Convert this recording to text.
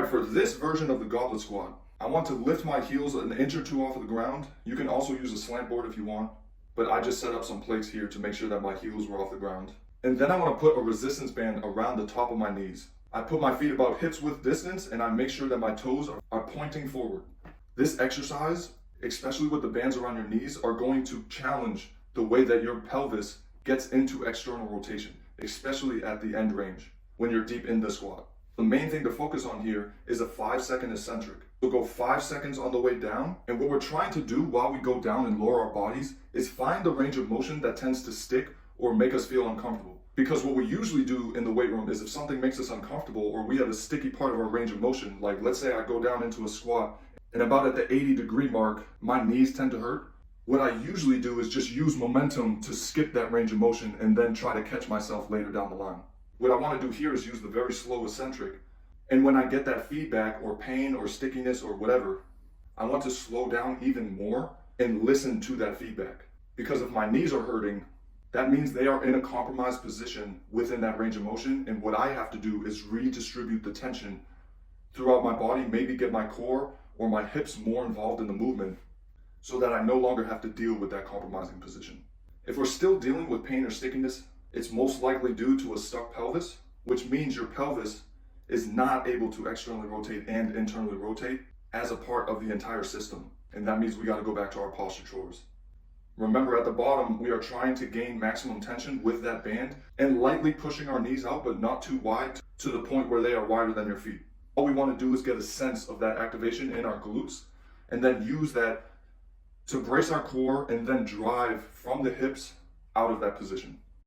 right, for this version of the goblet squat, I want to lift my heels an inch or two off of the ground. You can also use a slant board if you want, but I just set up some plates here to make sure that my heels were off the ground. And then I want to put a resistance band around the top of my knees. I put my feet about hips width distance and I make sure that my toes are pointing forward. This exercise, especially with the bands around your knees, are going to challenge the way that your pelvis gets into external rotation, especially at the end range when you're deep in the squat. The main thing to focus on here is a 5-second eccentric. So go 5 seconds on the way down, and what we're trying to do while we go down and lower our bodies is find the range of motion that tends to stick or make us feel uncomfortable. Because what we usually do in the weight room is if something makes us uncomfortable or we have a sticky part of our range of motion, like let's say I go down into a squat and about at the 80-degree mark, my knees tend to hurt. What I usually do is just use momentum to skip that range of motion and then try to catch myself later down the line. What I want to do here is use the very slow eccentric. And when I get that feedback or pain or stickiness or whatever, I want to slow down even more and listen to that feedback. Because if my knees are hurting, that means they are in a compromised position within that range of motion. And what I have to do is redistribute the tension throughout my body, maybe get my core or my hips more involved in the movement so that I no longer have to deal with that compromising position. If we're still dealing with pain or stickiness, it's most likely due to a stuck pelvis, which means your pelvis is not able to externally rotate and internally rotate as a part of the entire system. And that means we got to go back to our posture chores. Remember, at the bottom, we are trying to gain maximum tension with that band and lightly pushing our knees out, but not too wide to the point where they are wider than your feet. All we want to do is get a sense of that activation in our glutes and then use that to brace our core and then drive from the hips out of that position.